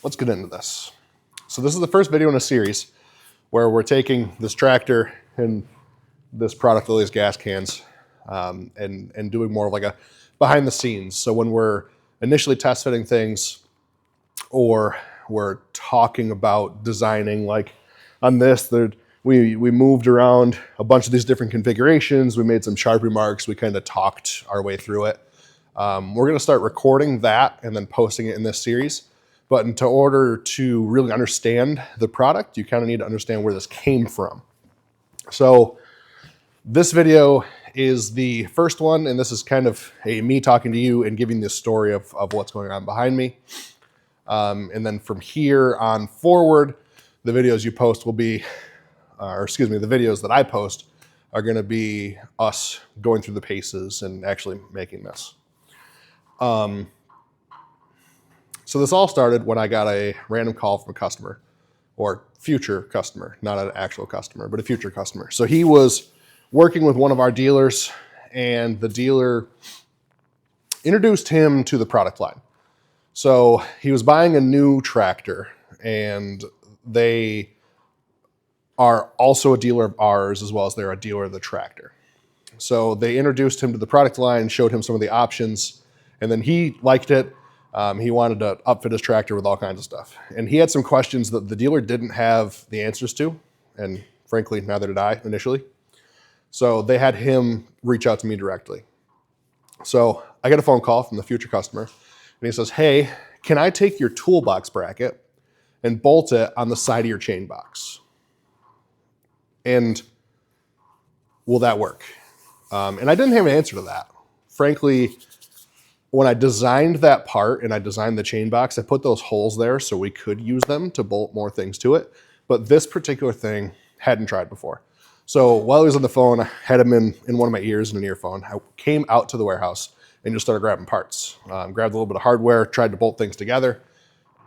let's get into this. So this is the first video in a series where we're taking this tractor and this product, Lily's gas cans, and doing more of like a behind the scenes. So when we're initially test fitting things, or we're talking about designing, like on this, we moved around a bunch of these different configurations. We made some sharp remarks. We kind of talked our way through it. We're going to start recording that and then posting it in this series. But in order to really understand the product, you kind of need to understand where this came from. So this video is the first one, and this is kind of me talking to you and giving the story of what's going on behind me. And then from here on forward, the videos you post will be, the videos that I post are going to be us going through the paces and actually making this. So this all started when I got a random call from a customer, or future customer, not an actual customer, but a future customer. So he was working with one of our dealers, and the dealer introduced him to the product line. So he was buying a new tractor, and they are also a dealer of ours, as well as they're a dealer of the tractor. So they introduced him to the product line, showed him some of the options, and then he liked it. He wanted to upfit his tractor with all kinds of stuff. And he had some questions that the dealer didn't have the answers to, and frankly, neither did I initially. So they had him reach out to me directly. So I get a phone call from the future customer, and he says, "Hey, can I take your toolbox bracket and bolt it on the side of your chain box? And will that work?" And I didn't have an answer to that. Frankly, when I designed that part and I designed the chain box, I put those holes there so we could use them to bolt more things to it. But this particular thing hadn't tried before. So while he was on the phone, I had him in one of my ears in an earphone. I came out to the warehouse and just started grabbing parts. Grabbed a little bit of hardware, tried to bolt things together.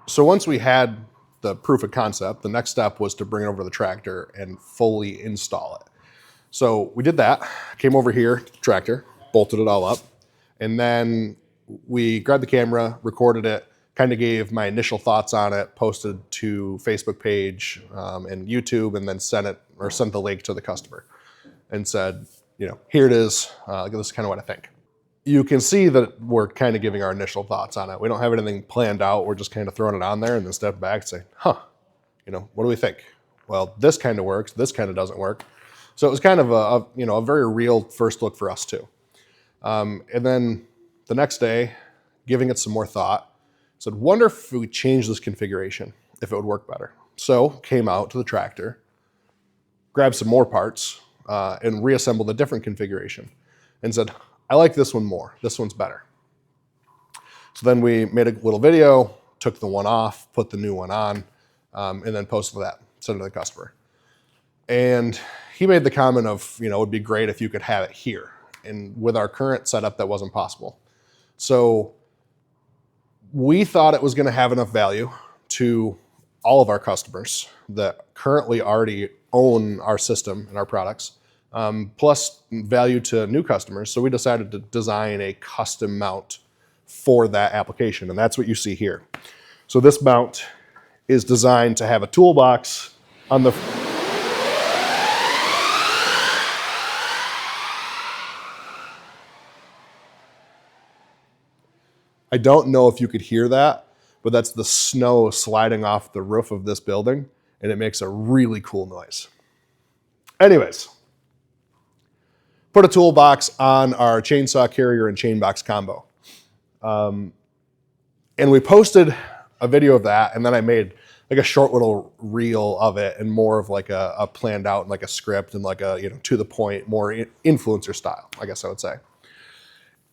So once we had the proof of concept, the next step was to bring it over to the tractor and fully install it. So we did that, came over here to the tractor, bolted it all up, and then we grabbed the camera, recorded it, kind of gave my initial thoughts on it, posted to Facebook page and YouTube, and then sent the link to the customer and said, here it is. This is kind of what I think. You can see that we're kind of giving our initial thoughts on it. We don't have anything planned out. We're just kind of throwing it on there and then step back and say, what do we think? Well, this kind of works. This kind of doesn't work. So it was kind of a very real first look for us too. And then the next day, giving it some more thought, said, wonder if we change this configuration, if it would work better. So came out to the tractor, grabbed some more parts, and reassembled a different configuration and said, I like this one more. This one's better. So then we made a little video, took the one off, put the new one on, and then posted that, sent it to the customer. And he made the comment of, it would be great if you could have it here. And with our current setup, that wasn't possible. So we thought it was going to have enough value to all of our customers that currently already own our system and our products, plus value to new customers. So we decided to design a custom mount for that application, and that's what you see here. So this mount is designed to have a toolbox on the I don't know if you could hear that, but that's the snow sliding off the roof of this building, and it makes a really cool noise. Anyways, put a toolbox on our chainsaw carrier and chain box combo. And we posted a video of that, and then I made like a short little reel of it and more of like a planned out, like a script and like a, to the point, more influencer style, I guess I would say.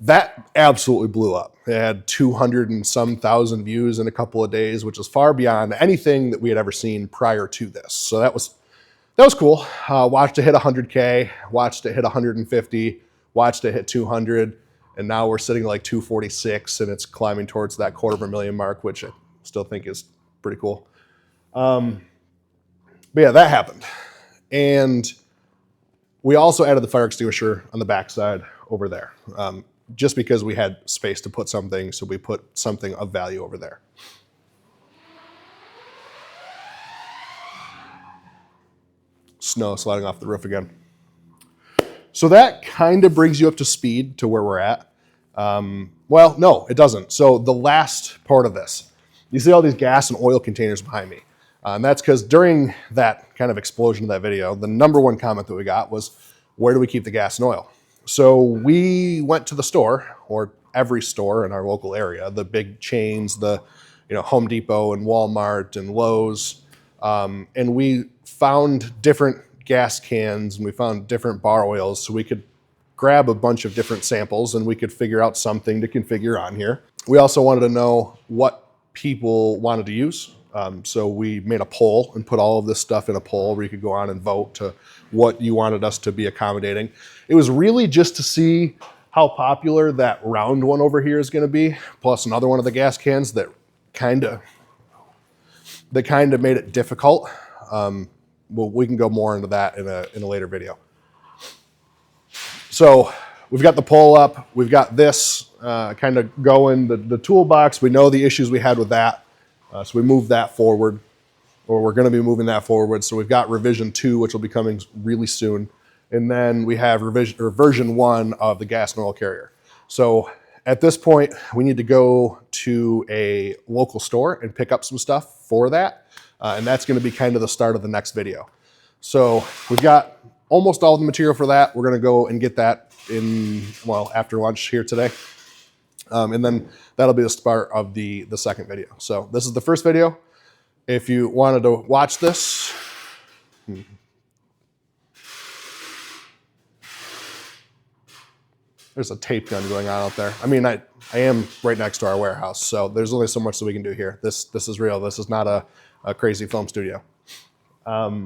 That absolutely blew up. It had 200 and some thousand views in a couple of days, which is far beyond anything that we had ever seen prior to this. So that was cool. Watched it hit 100K, watched it hit 150, watched it hit 200, and now we're sitting at like 246, and it's climbing towards that 250,000 mark, which I still think is pretty cool. But yeah, that happened. And we also added the fire extinguisher on the backside over there. Just because we had space to put something, so we put something of value over there. snow sliding off the roof again. So that kind of brings you up to speed to where we're at. Well, no, it doesn't. So the last part of this, you see all these gas and oil containers behind me. And that's because during that kind of explosion of that video, the number one comment that we got was, where do we keep the gas and oil? So we went to the store, or every store in our local area, the big chains, the Home Depot and Walmart and Lowe's, and we found different gas cans and we found different bar oils, so we could grab a bunch of different samples and we could figure out something to configure on here. We also wanted to know what people wanted to use. So we made a poll and put all of this stuff in a poll where you could go on and vote to what you wanted us to be accommodating. It was really just to see how popular that round one over here is going to be, plus another one of the gas cans that kind of made it difficult. Well, we can go more into that in a later video. So we've got the poll up. We've got this kind of going, the toolbox. We know the issues we had with that. So we moved that forward, or we're going to be moving that forward. So we've got revision 2, which will be coming really soon. And then we have version 1 of the gas and oil carrier. So at this point, we need to go to a local store and pick up some stuff for that. And that's going to be kind of the start of the next video. So we've got almost all the material for that. We're going to go and get that after lunch here today. And then that'll be the start of the second video. So this is the first video. If you wanted to watch this, there's a tape gun going on out there. I mean, I am right next to our warehouse, so there's only so much that we can do here. This is real. This is not a crazy film studio. But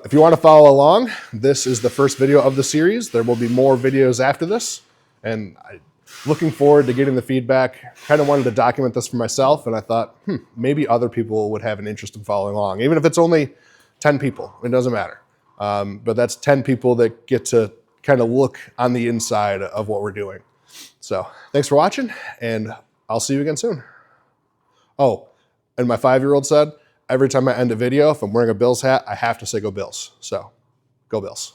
if you want to follow along, this is the first video of the series. There will be more videos after this, and I'm looking forward to getting the feedback. Kind of wanted to document this for myself, and I thought, maybe other people would have an interest in following along. Even if it's only 10 people, it doesn't matter. But that's 10 people that get to kind of look on the inside of what we're doing. So thanks for watching, and I'll see you again soon. Oh, and my 5-year-old said, every time I end a video, if I'm wearing a Bills hat, I have to say go Bills. So go Bills.